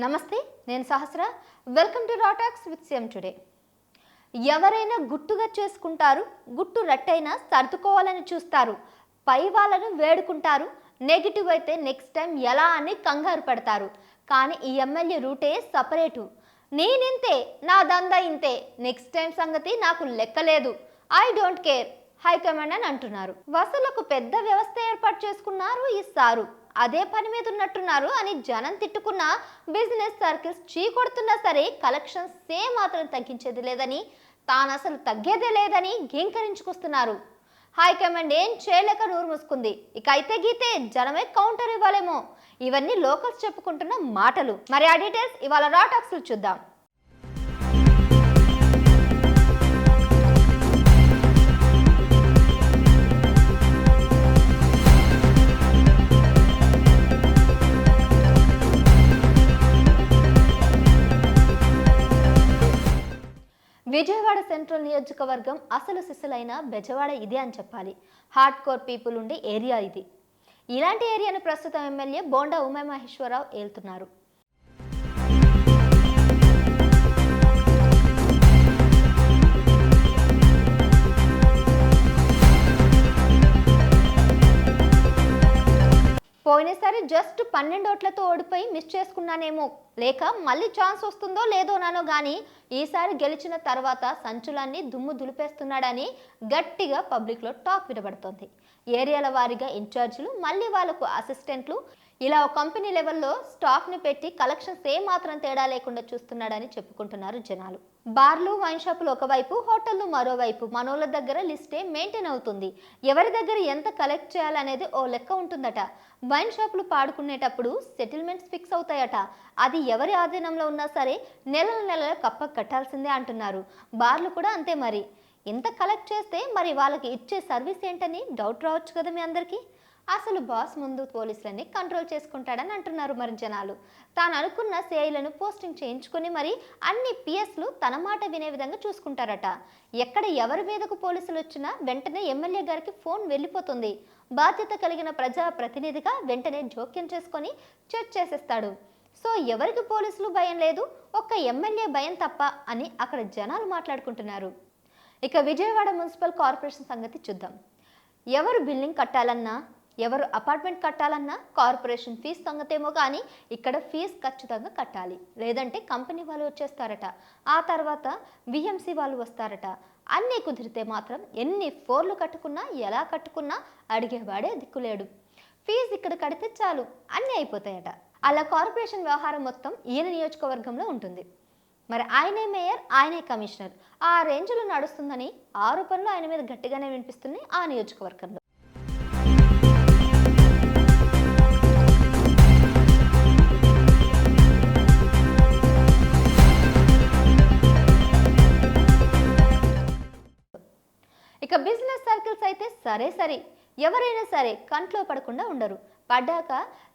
నమస్తే, నేను సహస్ర. వెల్కమ్ టు రాటాక్స్ విత్ సిఎం టుడే. ఎవరైనా గుట్టుగా చేసుకుంటారు, గుట్టు రట్టైనా సర్దుకోవాలని చూస్తారు, పై వాళ్ళను వేడుకుంటారు, నెగిటివ్ అయితే నెక్స్ట్ టైం ఎలా అని కంగారు పడతారు. కానీ ఈ ఎమ్మెల్యే రూటే సపరేటు. నేనింతే, నా దందా ఇంతే, నెక్స్ట్ టైం సంగతి నాకు లెక్కలేదు, ఐ డోంట్ కేర్, హైకమాండ్ అని అంటున్నారు. వసూలకు పెద్ద వ్యవస్థ ఏర్పాటు చేసుకున్నారు ఈ సారు. అదే పని మీద ఉన్నట్టున్నారు అని జనం తిట్టుకున్న బిజినెస్ సర్కిల్స్ చీకొడుతున్నా సరే కలెక్షన్స్ సేమ్ మాత్రం తగ్గించేది లేదని, తాను అసలు తగ్గేదే లేదని ఘీంకరించుకొస్తున్నారు. హైకమాండ్ ఏం చేయలేక నూరు మూసుకుంది. ఇక అయితే గీతే జనమే కౌంటర్ ఇవ్వాలేమో. ఇవన్నీ లోకల్స్ చెప్పుకుంటున్న మాటలు. మరి ఆ డీటెయిల్స్ ఇవాళ రాటాక్స్ లో చూద్దాం. విజయవాడ సెంట్రల్ నియోజకవర్గం అసలు సిసలైన బెజవాడ ఇదే అని చెప్పాలి. హార్డ్ కోర్ పీపుల్ ఉండే ఏరియా ఇది. ఇలాంటి ఏరియాను ప్రస్తుతం ఎమ్మెల్యే బోండా ఉమామహేశ్వరరావు ఏలుతున్నారు. పోయినసారి జస్ట్ 12 ఓట్లతో ఓడిపోయి మిస్ చేసుకున్నానేమో, లేక మళ్ళీ ఛాన్స్ వస్తుందో లేదోనానో గానీ ఈసారి గెలిచిన తర్వాత సంచులన్నీ దుమ్ము దులిపేస్తున్నాడని గట్టిగా పబ్లిక్లో టాక్ వినబడుతోంది. ఏరియాల వారీగా ఇన్ఛార్జీలు, మళ్ళీ వాళ్లకు అసిస్టెంట్లు, ఇలా ఒక కంపెనీ లెవెల్లో స్టాఫ్ని పెట్టి కలెక్షన్స్ ఏమాత్రం తేడా లేకుండా చూస్తున్నాడని చెప్పుకుంటున్నారు జనాలు. బార్లు, వైన్ షాపులు ఒకవైపు, హోటళ్లు మరోవైపు. మనోళ్ళ దగ్గర లిస్టే మెయింటైన్ అవుతుంది. ఎవరి దగ్గర ఎంత కలెక్ట్ చేయాలనేది ఓ లెక్క ఉంటుందట. వైన్ షాపులు పాడుకునేటప్పుడు సెటిల్మెంట్స్ ఫిక్స్ అవుతాయట. అది ఎవరి ఆధీనంలో ఉన్నా సరే నెలల కప్ప కట్టాల్సిందే అంటున్నారు. బార్లు కూడా అంతే. మరి ఎంత కలెక్ట్ చేస్తే మరి వాళ్ళకి ఇచ్చే సర్వీస్ ఏంటని డౌట్ రావచ్చు కదా మీ అందరికీ. అసలు బాస్ ముందు పోలీసులని కంట్రోల్ చేసుకుంటాడని అంటున్నారు మరి జనాలు. తాను అనుకున్న సిఐలను పోస్టింగ్ చేయించుకుని మరి అన్ని పిఎస్లు తన మాట వినే విధంగా చూసుకుంటారట. ఎక్కడ ఎవరి మీదకు పోలీసులు వచ్చినా వెంటనే ఎమ్మెల్యే గారికి ఫోన్ వెళ్ళిపోతుంది. బాధ్యత కలిగిన ప్రజా ప్రతినిధిగా వెంటనే జోక్యం చేసుకొని చెక్ చేసేస్తాడు. సో ఎవరికి పోలీసులు భయం లేదు, ఒక్క ఎమ్మెల్యే భయం తప్ప అని అక్కడ జనాలు మాట్లాడుకుంటున్నారు. ఇక విజయవాడ మున్సిపల్ కార్పొరేషన్ సంగతి చూద్దాం. ఎవరు బిల్డింగ్ కట్టాలన్నా, ఎవరు అపార్ట్మెంట్ కట్టాలన్నా కార్పొరేషన్ ఫీజు సంగతేమో కానీ ఇక్కడ ఫీజు ఖచ్చితంగా కట్టాలి. లేదంటే కంపెనీ వాళ్ళు వచ్చేస్తారట. ఆ తర్వాత విఎంసి వాళ్ళు వస్తారట. అన్నీ కుదిరితే మాత్రం ఎన్ని ఫ్లోర్లు కట్టుకున్నా, ఎలా కట్టుకున్నా అడిగేవాడే దిక్కులేడు. ఫీజు ఇక్కడ కడితే చాలు, అన్నీ అయిపోతాయట. అలా కార్పొరేషన్ వ్యవహారం మొత్తం ఈయన నియోజకవర్గంలో ఉంటుంది. మరి ఆయనే మేయర్, ఆయనే కమిషనర్, ఆ రేంజ్లో నడుస్తుందని ఆరోపణలు ఆయన మీద గట్టిగానే వినిపిస్తున్నాయి ఆ నియోజకవర్గంలో. ఇక బిజినెస్ సర్కిల్స్ అయితే సరే ఎవరైనా సరే కంట్లో పడకుండా ఉండరు, పడ్డాక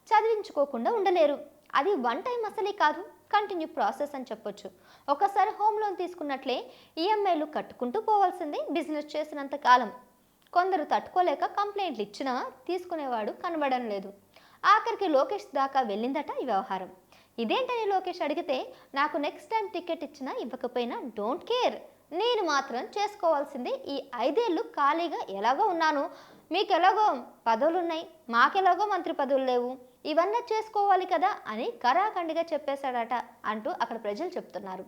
చదివించుకోకుండా ఉండలేరు. అది వన్ టైం అసలే కాదు, కంటిన్యూ ప్రాసెస్ అని చెప్పొచ్చు. ఒకసారి హోమ్ లోన్ తీసుకున్నట్లే ఈఎంఐలు కట్టుకుంటూ పోవాల్సిందే బిజినెస్ చేసినంత కాలం. కొందరు తట్టుకోలేక కంప్లైంట్లు ఇచ్చినా తీసుకునేవాడు కనబడడం లేదు. ఆఖరికి లోకేష్ దాకా వెళ్ళిందట ఈ వ్యవహారం. ఇదేంటని లోకేష్ అడిగితే, నాకు నెక్స్ట్ టైం టికెట్ ఇచ్చినా ఇవ్వకపోయినా డోంట్ కేర్, నేను మాత్రం చేసుకోవాల్సింది ఈ 5 ఏళ్ళు ఖాళీగా ఎలాగో ఉన్నాను, మీకు ఎలాగో పదవులున్నాయి, మాకెలాగో మంత్రి పదవులు లేవు, ఇవన్నీ చేసుకోవాలి కదా అని కరాఖండిగా చెప్పేశాడట అంటూ అక్కడ ప్రజలు చెప్తున్నారు.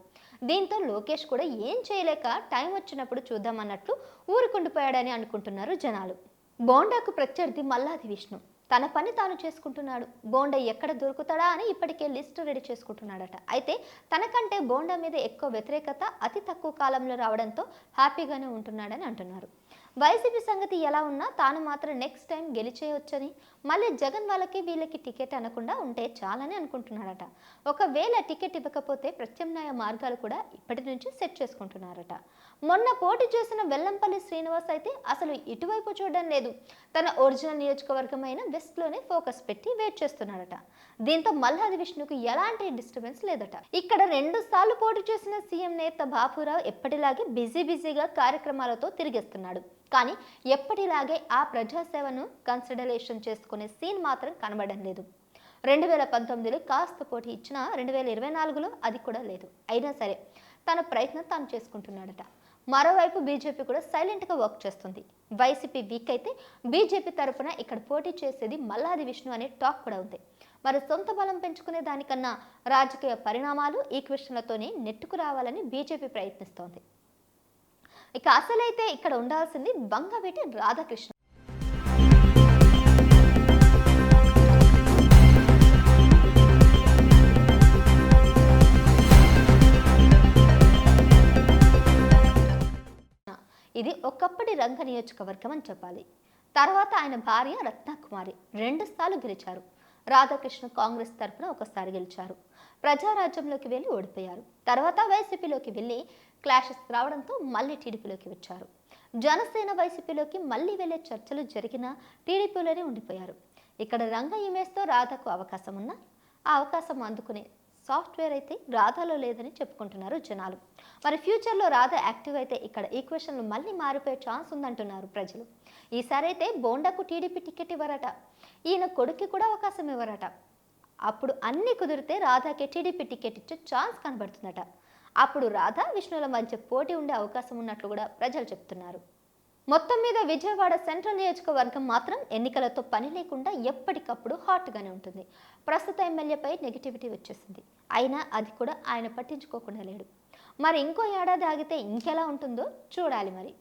దీంతో లోకేష్ కూడా ఏం చేయలేక టైం వచ్చినప్పుడు చూద్దామన్నట్లు ఊరుకుండిపోయాడని అనుకుంటున్నారు జనాలు. బోండాకు ప్రత్యర్థి మల్లాది విష్ణు తన పని తాను చేసుకుంటున్నాడు. బోండా ఎక్కడ దొరుకుతాడా అని ఇప్పటికే లిస్ట్ రెడీ చేసుకుంటున్నాడట. అయితే తనకంటే బోండా మీద ఎక్కువ వ్యతిరేకత అతి తక్కువ కాలంలో రావడంతో హ్యాపీగానే ఉంటున్నాడని అంటున్నారు. వైసీపీ సంగతి ఎలా ఉన్నా తాను మాత్రం నెక్స్ట్ టైం గెలిచేయొచ్చని, మళ్ళీ జగన్ వాళ్ళకి వీళ్ళకి టికెట్ అనకుండా ఉంటే చాలని అనుకుంటున్నాడట. ఒకవేళ టికెట్ ఇవ్వకపోతే ప్రత్యామ్నాయ మార్గాలు కూడా ఇప్పటి నుంచి సెట్ చేసుకుంటున్నారట. మొన్న పోటీ చేసిన వెల్లంపల్లి శ్రీనివాస్ అయితే అసలు ఇటువైపు చూడడం లేదు. తన ఒరిజినల్ నియోజకవర్గమైన వెస్ట్లోనే ఫోకస్ పెట్టి వెయిట్ చేస్తున్నాడట. దీంతో మల్లాది విష్ణుకు ఎలాంటి డిస్టర్బెన్స్ లేదట. ఇక్కడ 2 సార్లు పోటీ చేసిన సీఎం నేత బాపురావు ఎప్పటిలాగే బిజీగా కార్యక్రమాలతో తిరిగేస్తున్నాడు. కానీ ఎప్పటిలాగే ఆ ప్రజాసేవను కన్సిడరేషన్ చేసుకునే సీన్ మాత్రం కనబడడం లేదు. 2019లో కాస్త పోటీ ఇచ్చినా 2024లో అది కూడా లేదు. అయినా సరే తన ప్రయత్నం తాను చేసుకుంటున్నాడట. మరోవైపు బీజేపీ కూడా సైలెంట్గా వర్క్ చేస్తుంది. వైసీపీ వీక్ అయితే బీజేపీ తరపున ఇక్కడ పోటీ చేసేది మల్లాది విష్ణు అనే టాక్ కూడా ఉంది. మరి సొంత బలం పెంచుకునే దానికన్నా రాజకీయ పరిణామాలు ఈక్వేషన్లతోనే నెట్టుకు రావాలని బీజేపీ ప్రయత్నిస్తోంది. ఇక అసలైతే ఇక్కడ ఉండాల్సింది బంగవీటి రాధాకృష్ణ. ఇది ఒకప్పటి రంగ నియోజకవర్గం అని చెప్పాలి. తర్వాత ఆయన భార్య రత్నకుమారి 2 సార్లు గెలిచారు. రాధాకృష్ణ కాంగ్రెస్ తరఫున ఒకసారి గెలిచారు. ప్రజారాజ్యంలోకి వెళ్ళి ఓడిపోయారు. తర్వాత వైసీపీలోకి వెళ్ళి క్లాషెస్ రావడంతో మళ్ళీ టీడీపీలోకి వచ్చారు. జనసేన వైసీపీలోకి మళ్ళీ వెళ్ళే చర్చలు జరిగినా టీడీపీలోనే ఉండిపోయారు. ఇక్కడ రంగ ఇమేజ్తో రాధాకు అవకాశం ఉన్నా ఆ అవకాశం అందుకునే సాఫ్ట్వేర్ అయితే రాధాలో లేదని చెప్పుకుంటున్నారు జనాలు. మరి ఫ్యూచర్లో రాధా యాక్టివ్ అయితే ఇక్కడ ఈక్వేషన్లు మళ్ళీ మారిపోయే ఛాన్స్ ఉందంటున్నారు ప్రజలు. ఈసారి అయితే బోండాకు టీడీపీ టికెట్ ఇవ్వరట. ఈయన కొడుక్కి కూడా అవకాశం ఇవ్వరట. అప్పుడు అన్ని కుదిరితే రాధాకి టీడీపీ టికెట్ ఇచ్చే ఛాన్స్ కనబడుతుందట. అప్పుడు రాధా విష్ణుల మధ్య పోటీ ఉండే అవకాశం ఉన్నట్లు కూడా ప్రజలు చెప్తున్నారు. మొత్తం మీద విజయవాడ సెంట్రల్ నియోజకవర్గం మాత్రం ఎన్నికలతో పని లేకుండా ఎప్పటికప్పుడు హాట్గానే ఉంటుంది. ప్రస్తుత ఎమ్మెల్యేపై నెగిటివిటీ వచ్చేసింది. అయినా అది కూడా ఆయన పట్టించుకోకుండా లేడు. మరి ఇంకో ఏడాది ఆగితే ఇంకెలా ఉంటుందో చూడాలి మరి.